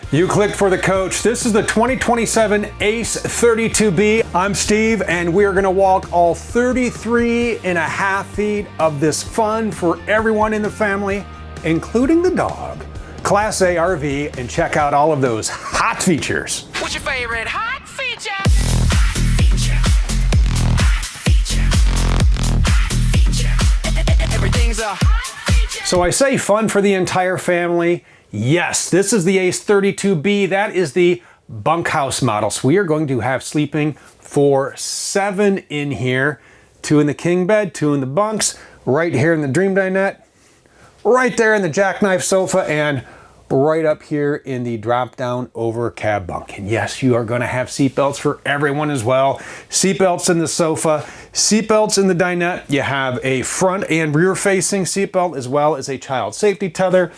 You clicked for the coach. This is the 2027 ACE 32B. I'm Steve, and we are going to walk all 33 and a half feet of this fun for everyone in the family, including the dog, Class A RV, and check out all of those hot features. What's your favorite hot feature? Everything's a hot feature. So I say fun for the entire family. Yes, this is the ACE 32B. That is the Bunkhouse model. So we are going to have sleeping for 7 in here. 2 in the king bed, 2 in the bunks, right here in the dream dinette, right there in the jackknife sofa, and right up here in the drop down over cab bunk. And yes, you are going to have seatbelts for everyone as well. Seatbelts in the sofa, seatbelts in the dinette. You have a front and rear facing seatbelt as well as a child safety tether,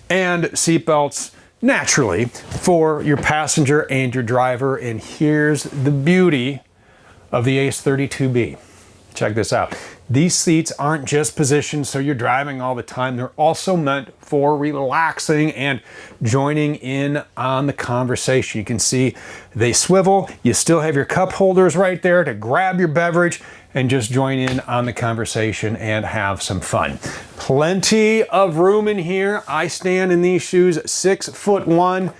and seatbelts naturally for your passenger and your driver. And here's the beauty of the ACE 32B. Check this out. These seats aren't just positioned so you're driving all the time. They're also meant for relaxing and joining in on the conversation. You can see they swivel. You still have your cup holders right there to grab your beverage and just join in on the conversation and have some fun. Plenty of room in here. I stand in these shoes 6'1",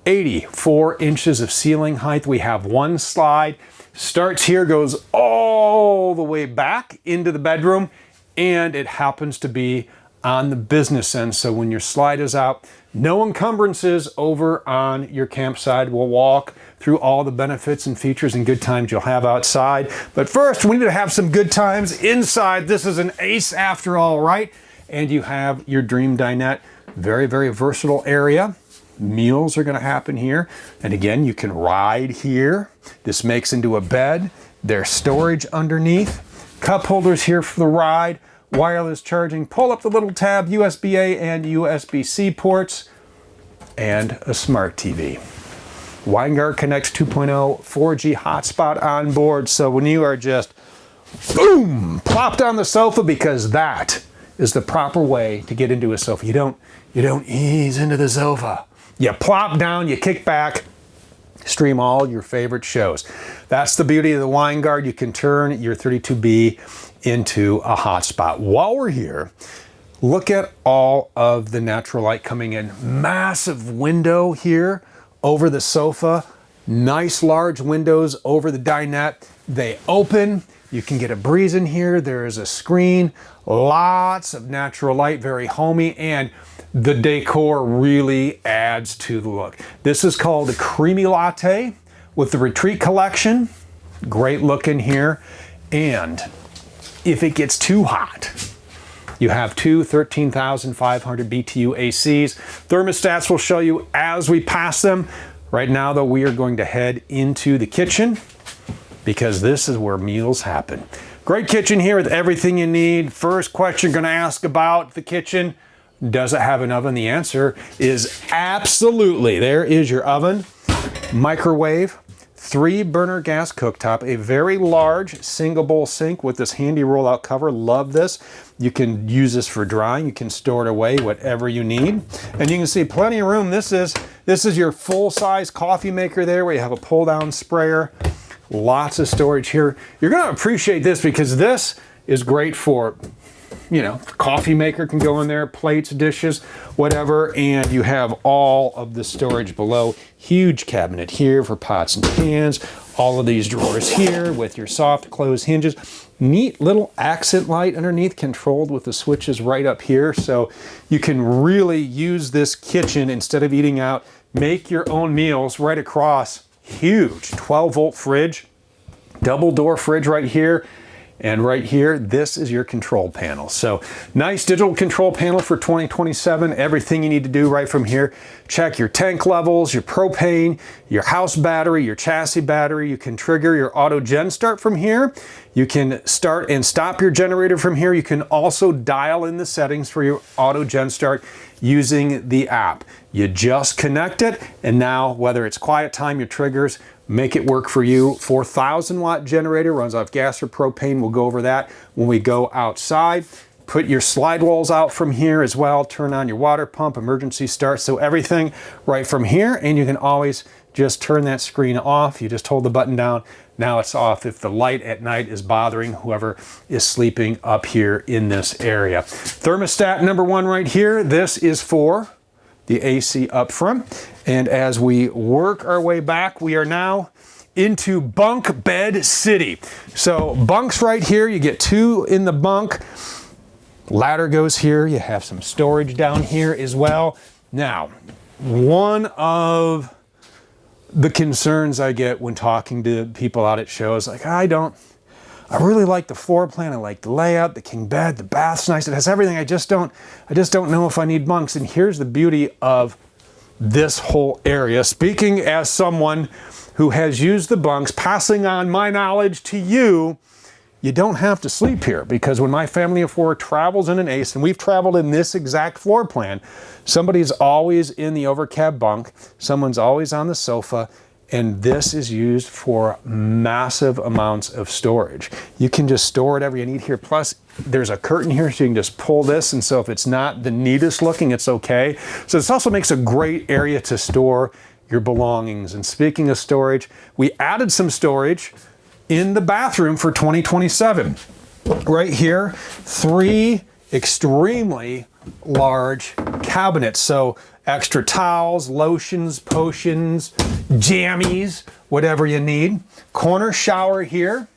84 inches of ceiling height. We have one slide. Starts here, goes all the way back into the bedroom, and it happens to be on the business end. So when your slide is out, no encumbrances over on your campsite. We'll walk through all the benefits and features and good times you'll have outside. But first, we need to have some good times inside. This is an ACE after all, right? And you have your dream dinette. Very, very versatile area. Meals are going to happen here. And again, you can ride here. This makes into a bed. There's storage underneath. Cup holders here for the ride. Wireless charging. Pull up the little tab, USB-A and USB-C ports. And a smart TV. Winegard connects 2.0 4G hotspot on board. So when you are just, boom, plopped on the sofa, because that is the proper way to get into a sofa. You don't ease into the sofa. You plop down, you kick back, stream all your favorite shows. That's the beauty of the Winegard. You can turn your 32B into a hotspot. While we're here, look at all of the natural light coming in. Massive window here over the sofa. Nice large windows over the dinette. They open. You can get a breeze in here. There is a screen. Lots of natural light, very homey, and the decor really adds to the look. This is called a creamy latte with the Retreat collection. Great look in here. And if it gets too hot, you have two 13,500 BTU ACs. Thermostats will show you as we pass them. Right now, though, we are going to head into the kitchen because this is where meals happen. Great kitchen here with everything you need. First question going to ask about the kitchen. Does it have an oven? The answer is absolutely. There is your oven, microwave, 3-burner gas cooktop, a very large single bowl sink with this handy roll-out cover. Love this. You can use this for drying. You can store it away, whatever you need. And you can see plenty of room. This is your full-size coffee maker there where you have a pull-down sprayer. Lots of storage here. You're going to appreciate this because this is great for, you know, coffee maker can go in there, plates, dishes, whatever, and you have all of the storage below. Huge cabinet here for pots and pans. All of these drawers here with your soft close hinges. Neat little accent light underneath, controlled with the switches right up here. So you can really use this kitchen instead of eating out. Make your own meals right across. Huge 12-volt fridge, double door fridge right here. And right here, this is your control panel. So nice digital control panel for 2027. Everything you need to do right from here. Check your tank levels, your propane, your house battery, your chassis battery. You can trigger your auto gen start from here. You can start and stop your generator from here. You can also dial in the settings for your auto gen start using the app. You just connect it, and now whether it's quiet time, your triggers, make it work for you. 4,000 watt generator, runs off gas or propane. We'll go over that when we go outside. Put your slide walls out from here as well. Turn on your water pump, emergency start. So everything right from here, and you can always just turn that screen off. You just hold the button down. Now it's off if the light at night is bothering whoever is sleeping up here in this area. Thermostat number 1 right here. This is for the AC up front. And as we work our way back, we are now into bunk bed city. So bunks right here, you get 2 in the bunk. Ladder goes here. You have some storage down here as well. Now, one of the concerns I get when talking to people out at shows, like, I really like the floor plan, I like the layout, the king bed, the bath's nice, it has everything, I just don't know if I need bunks. And here's the beauty of this whole area. Speaking as someone who has used the bunks, passing on my knowledge to you, you don't have to sleep here, because when my family of 4 travels in an ACE, and we've traveled in this exact floor plan, somebody's always in the overcab bunk, someone's always on the sofa, and this is used for massive amounts of storage. You can just store whatever you need here. Plus, there's a curtain here, so you can just pull this, and so if it's not the neatest looking, it's okay. So this also makes a great area to store your belongings. And speaking of storage, we added some storage in the bathroom for 2027. Right here, 3 extremely large cabinets. So extra towels, lotions, potions, jammies, whatever you need. Corner shower here.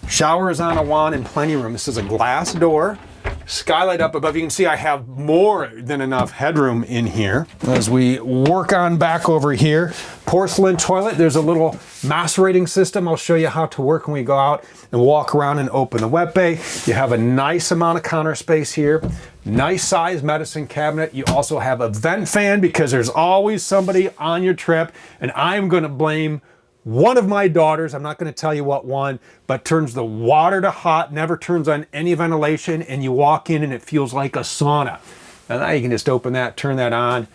Shower is on a wand and plenty of room. This is a glass door. Skylight up above. You can see I have more than enough headroom in here. As we work on back over here, porcelain toilet. There's a little macerating system. I'll show you how to work when we go out and walk around and open the wet bay. You have a nice amount of counter space here. Nice size medicine cabinet. You also have a vent fan, because there's always somebody on your trip, and I'm going to blame one of my daughters, I'm not going to tell you what one, but turns the water to hot, never turns on any ventilation, and you walk in and it feels like a sauna. Now you can just open that, turn that on.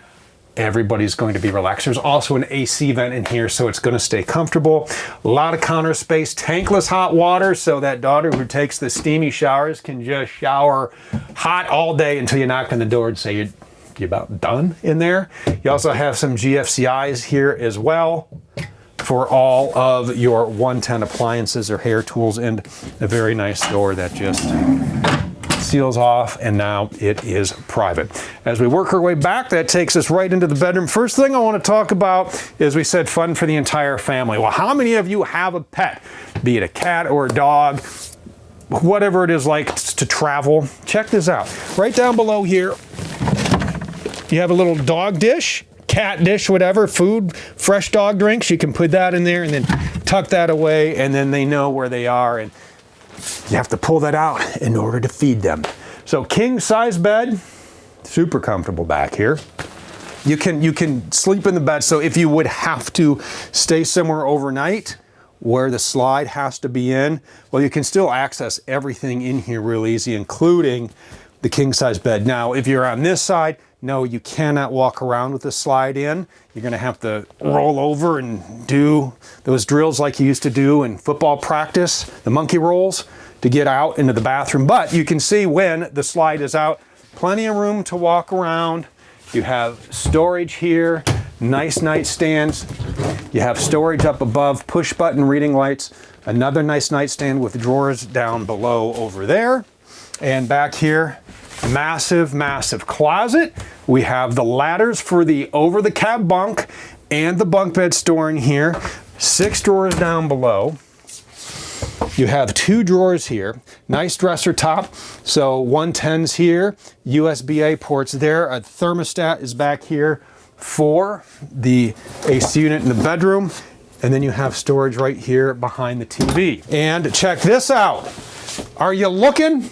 Everybody's going to be relaxed. There's also an AC vent in here, so it's going to stay comfortable. A lot of counter space, tankless hot water, so that daughter who takes the steamy showers can just shower hot all day until you knock on the door and say you're about done in there. You also have some GFCIs here as well for all of your 110 appliances or hair tools, and a very nice door that just seals off, and now it is private. As we work our way back, that takes us right into the bedroom. First thing I want to talk about is, we said, fun for the entire family. Well, how many of you have a pet, be it a cat or a dog, whatever it is like to travel? Check this out. Right down below here, you have a little dog dish, cat dish, whatever, food, fresh dog drinks. You can put that in there and then tuck that away, and then they know where they are, and you have to pull that out in order to feed them. So king size bed, super comfortable back here. You can sleep in the bed. So if you would have to stay somewhere overnight where the slide has to be in, well, you can still access everything in here real easy, including the king size bed. Now, if you're on this side, no, you cannot walk around with the slide in. You're gonna have to roll over and do those drills like you used to do in football practice, the monkey rolls, to get out into the bathroom. But you can see when the slide is out, plenty of room to walk around. You have storage here, nice nightstands. You have storage up above, push button reading lights, another nice nightstand with drawers down below over there. And back here, massive, massive closet. We have the ladders for the over the cab bunk and the bunk bed store in here. 6 drawers down below. You have 2 drawers here. Nice dresser top. So 110s here, USB-A ports there. A thermostat is back here for the AC unit in the bedroom. And then you have storage right here behind the TV. And check this out. Are you looking?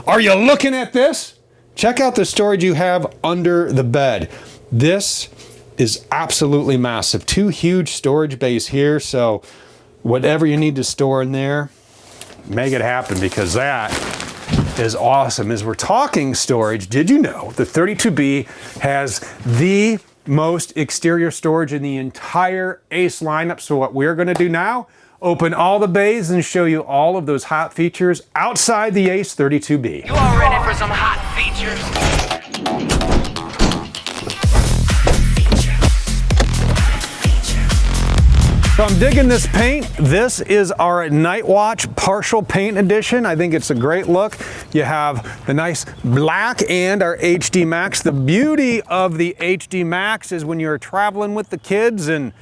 Are you looking at this? Check out the storage you have under the bed. This is absolutely massive. 2 huge storage bays here, so whatever you need to store in there, make it happen, because that is awesome. As we're talking storage, did you know the 32B has the most exterior storage in the entire ACE lineup? So what we're going to do now, open all the bays and show you all of those hot features outside the ACE 32B. You all ready for some hot features? So I'm digging this paint. This is our Night Watch partial paint edition. I think it's a great look. You have the nice black and our HD Max. The beauty of the HD Max is when you're traveling with the kids, and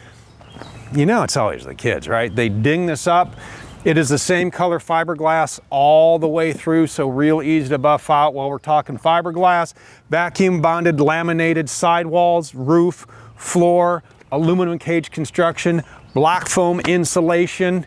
you know it's always the kids, right? They ding this up. It is the same color fiberglass all the way through, so real easy to buff out. While we're talking fiberglass, vacuum bonded laminated sidewalls, roof, floor, aluminum cage construction, black foam insulation,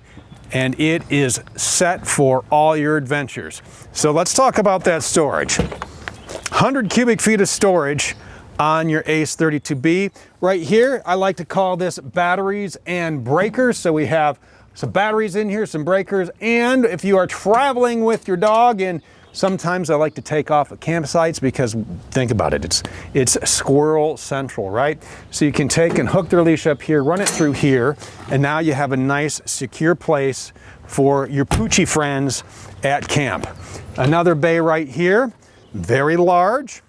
and it is set for all your adventures. So let's talk about that storage. 100 cubic feet of storage on your ACE 32B. Right here, I like to call this batteries and breakers. So we have some batteries in here, some breakers, and if you are traveling with your dog, and sometimes I like to take off at campsites because think about it, it's squirrel central, right? So you can take and hook their leash up here, run it through here, and now you have a nice secure place for your poochie friends at camp. Another bay right here, very large.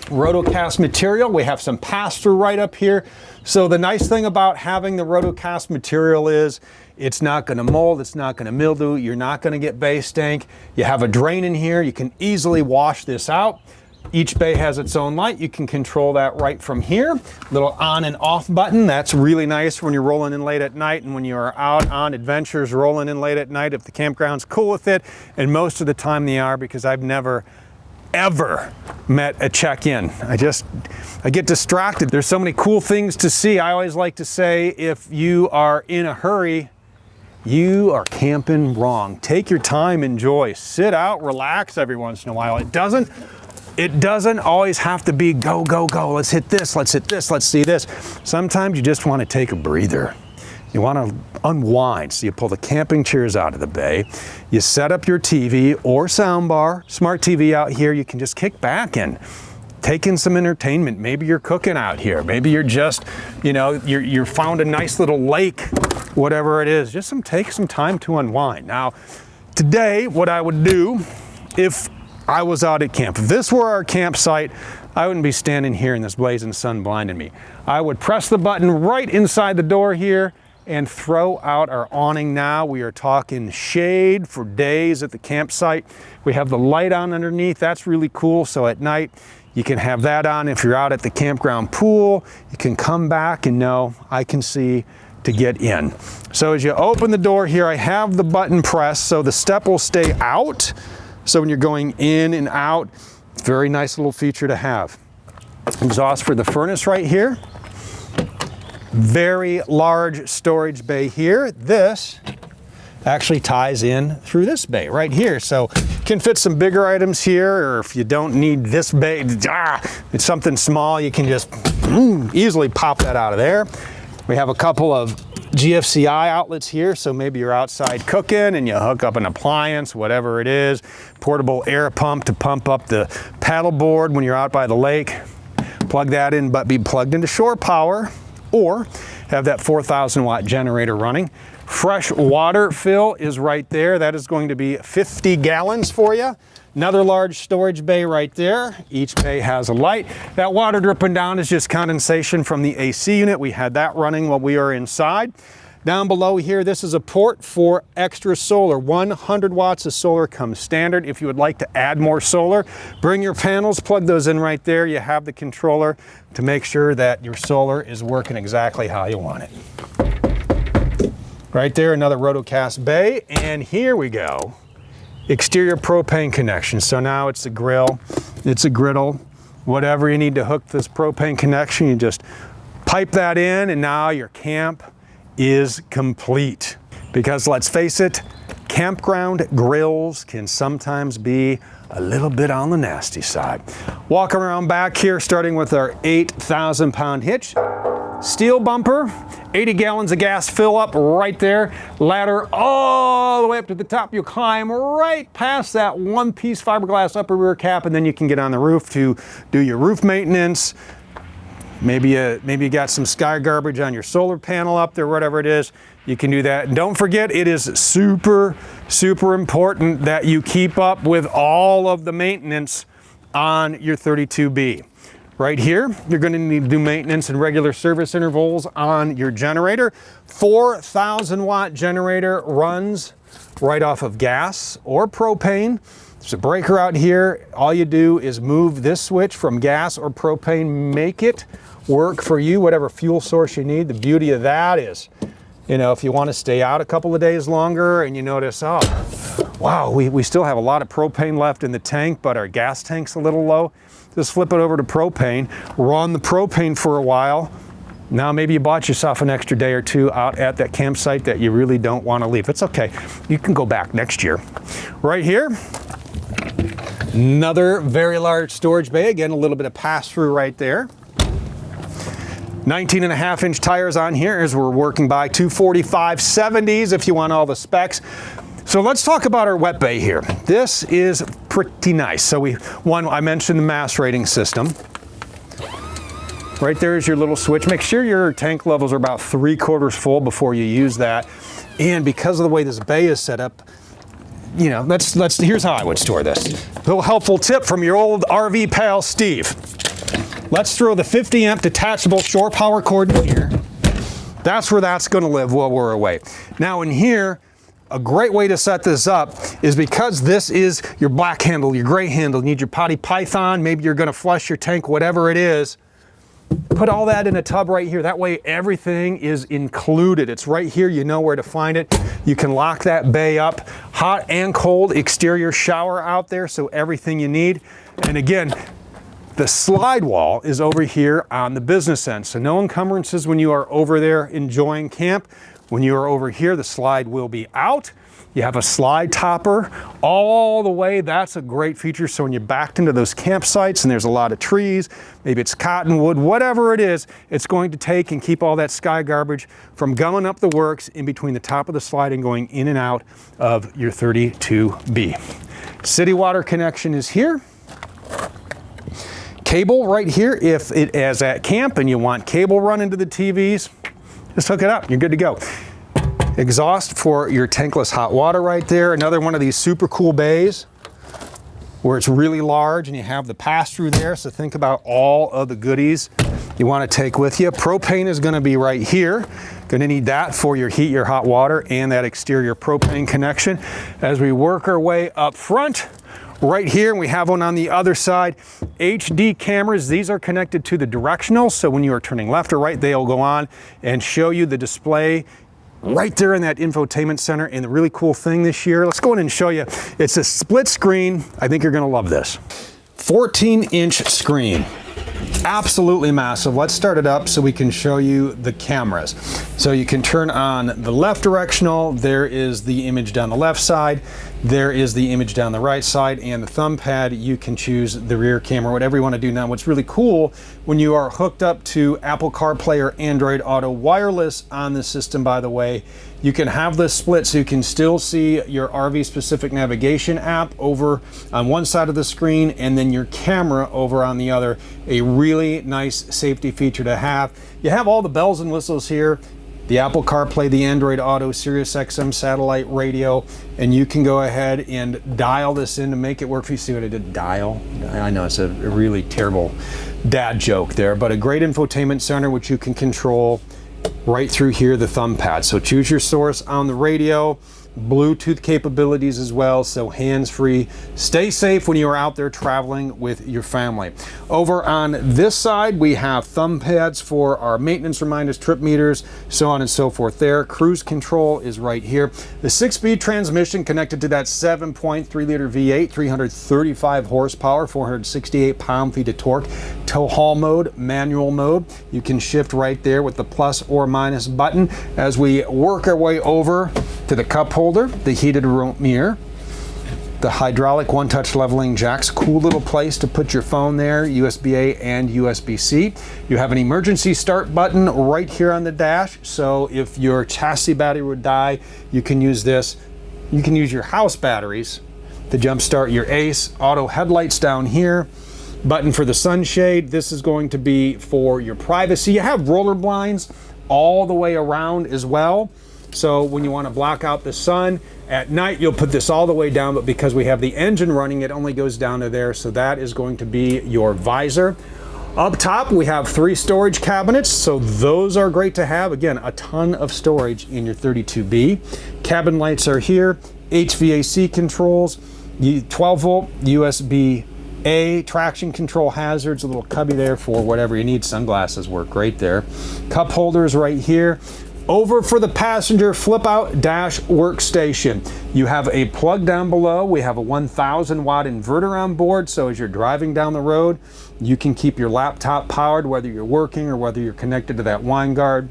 Rotocast material. We have some pass-through right up here. So the nice thing about having the rotocast material is it's not going to mold, it's not going to mildew, you're not going to get bay stank. You have a drain in here, you can easily wash this out. Each bay has its own light. You can control that right from here. Little on and off button. That's really nice when you're rolling in late at night and when you are out on adventures rolling in late at night if the campground's cool with it. And most of the time they are, because I've never ever met a check-in. I get distracted. There's so many cool things to see. I always like to say, if you are in a hurry, you are camping wrong. Take your time, enjoy, sit out, relax every once in a while. It doesn't always have to be go, go, go. Let's hit this, let's hit this, let's see this. Sometimes you just want to take a breather. You want to unwind, so you pull the camping chairs out of the bay, you set up your TV or soundbar, smart TV out here, you can just kick back and take in some entertainment. Maybe you're cooking out here, maybe you're just, you're found a nice little lake, whatever it is, just take some time to unwind. Now, today, what I would do if I was out at camp, if this were our campsite, I wouldn't be standing here in this blazing sun blinding me. I would press the button right inside the door here and throw out our awning now. We are talking shade for days at the campsite. We have the light on underneath. That's really cool. So at night, you can have that on. If you're out at the campground pool, you can come back and know I can see to get in. So as you open the door here, I have the button pressed so the step will stay out. So when you're going in and out, it's a very nice little feature to have. Exhaust for the furnace right here. Very large storage bay here. This actually ties in through this bay right here. So you can fit some bigger items here, or if you don't need this bay, it's something small, you can just easily pop that out of there. We have a couple of GFCI outlets here, so maybe you're outside cooking and you hook up an appliance, whatever it is, portable air pump to pump up the paddle board when you're out by the lake. Plug that in, but be plugged into shore power, or have that 4,000 watt generator running. Fresh water fill is right there. That is going to be 50 gallons for you. Another large storage bay right there. Each bay has a light. That water dripping down is just condensation from the AC unit. We had that running while we were inside. Down below here, this is a port for extra solar. 100 watts of solar comes standard. If you would like to add more solar, bring your panels, plug those in right there. You have the controller to make sure that your solar is working exactly how you want it. Right there, another rotocast bay, and here we go. Exterior propane connection. So now it's a grill, it's a griddle, whatever you need to hook this propane connection, you just pipe that in, and now your camp is complete. Because let's face it, campground grills can sometimes be a little bit on the nasty side. Walking around back here, starting with our 8,000 pound hitch, steel bumper, 80 gallons of gas fill up right there, ladder all the way up to the top. You'll climb right past that one piece fiberglass upper rear cap, and then you can get on the roof to do your roof maintenance, Maybe you got some sky garbage on your solar panel up there, whatever it is, you can do that. And don't forget, it is super, super important that you keep up with all of the maintenance on your 32B. Right here, you're going to need to do maintenance and regular service intervals on your generator. 4,000 watt generator runs right off of gas or propane. There's a breaker out here. All you do is move this switch from gas or propane, make it work for you, whatever fuel source you need. The beauty of that is, you know, if you want to stay out a couple of days longer and you notice, oh, wow, we still have a lot of propane left in the tank, but our gas tank's a little low, just flip it over to propane, run the propane for a while. Now maybe you bought yourself an extra day or two out at that campsite that you really don't want to leave. It's okay. You can go back next year. Right here, another very large storage bay. Again, a little bit of pass-through right there. 19.5-inch tires on here as we're working by 245/70s if you want all the specs. So let's talk about our wet bay here. This is pretty nice. So I mentioned the mass rating system. Right there is your little switch. Make sure your tank levels are about 3/4 full before you use that. And because of the way this bay is set up, you know, here's how I would store this. A little helpful tip from your old RV pal, Steve. Let's throw the 50 amp detachable shore power cord in here. That's where that's going to live while we're away. Now in here, a great way to set this up is because this is your black handle, your gray handle, you need your potty python, maybe you're going to flush your tank, whatever it is. Put all that in a tub right here. That way everything is included. It's right here. You know where to find it. You can lock that bay up. Hot and cold exterior shower out there, so everything you need. And again, the slide wall is over here on the business end. So no encumbrances when you are over there enjoying camp. When you are over here, the slide will be out. You have a slide topper all the way. That's a great feature. So when you're backed into those campsites and there's a lot of trees, maybe it's cottonwood, whatever it is, it's going to take and keep all that sky garbage from gumming up the works in between the top of the slide and going in and out of your 32B. City water connection is here. Cable right here. If it is at camp and you want cable running to the TVs, just hook it up. You're good to go. Exhaust for your tankless hot water right there. Another one of these super cool bays where it's really large and you have the pass-through there. So think about all of the goodies you want to take with you. Propane is going to be right here. Going to need that for your heat, your hot water, and that exterior propane connection. As we work our way up front, right here, and we have one on the other side. HD cameras, these are connected to the directional, so when you are turning left or right, they'll go on and show you the display right there in that infotainment center. And the really cool thing this year, let's go in and show you, it's a split screen. I think you're gonna love this. 14-inch screen. Absolutely massive. Let's start it up so we can show you the cameras. So you can turn on the left directional. There is the image down the left side. There is the image down the right side, and the thumb pad, you can choose the rear camera, whatever you want to do. Now, what's really cool when you are hooked up to Apple CarPlay or Android Auto wireless on the system, by the way, you can have this split so you can still see your RV specific navigation app over on one side of the screen and then your camera over on the other. A really nice safety feature to have. You have all the bells and whistles here. The Apple CarPlay, the Android Auto, Sirius XM satellite radio, and you can go ahead and dial this in to make it work for you. See what I did? Dial? I know it's a really terrible dad joke there, but a great infotainment center which you can control right through here, the thumb pad. So choose your source on the radio, Bluetooth capabilities as well, so hands-free. Stay safe when you are out there traveling with your family. Over on this side, we have thumb pads for our maintenance reminders, trip meters, so on and so forth there. Cruise control is right here. The 6-speed transmission connected to that 7.3 liter V8, 335 horsepower, 468 pound-feet of torque. Tow haul mode, manual mode. You can shift right there with the plus or minus button. As we work our way over to the cup holder, the heated mirror, the hydraulic one-touch leveling jacks, cool little place to put your phone there, USB-A and USB-C. You have an emergency start button right here on the dash, so if your chassis battery would die, you can use this. You can use your house batteries to jump start your A.C.E. auto headlights down here. button for the sunshade. This is going to be for your privacy. You have roller blinds all the way around as well. So when you want to block out the sun at night, you'll put this all the way down, but because we have the engine running, it only goes down to there. So that is going to be your visor. Up top, we have 3 storage cabinets, so those are great to have. Again, a ton of storage in your 32B. Cabin lights are here, HVAC controls, 12-volt USB-A, traction control hazards, a little cubby there for whatever you need. Sunglasses work great there. Cup holders right here. Over for the passenger flip-out dash workstation. You have a plug down below. We have a 1,000 watt inverter on board, so as you're driving down the road, you can keep your laptop powered, whether you're working or whether you're connected to that wine guard,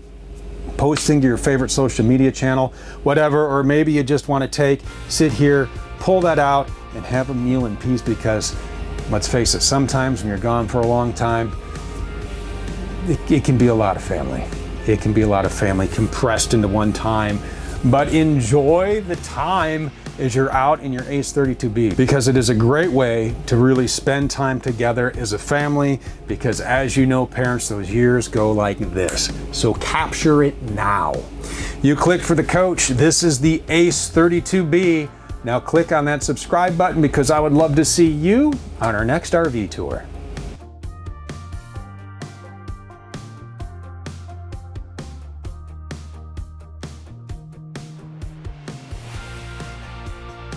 posting to your favorite social media channel, whatever, or maybe you just want to sit here, pull that out, and have a meal in peace, because let's face it, sometimes when you're gone for a long time, it can be a lot of family. It can be a lot of family compressed into one time, but enjoy the time as you're out in your A.C.E 32B, because it is a great way to really spend time together as a family, because as you know, parents, those years go like this. So capture it now. You clicked for the coach. This is the A.C.E 32B. Now click on that subscribe button, because I would love to see you on our next RV tour.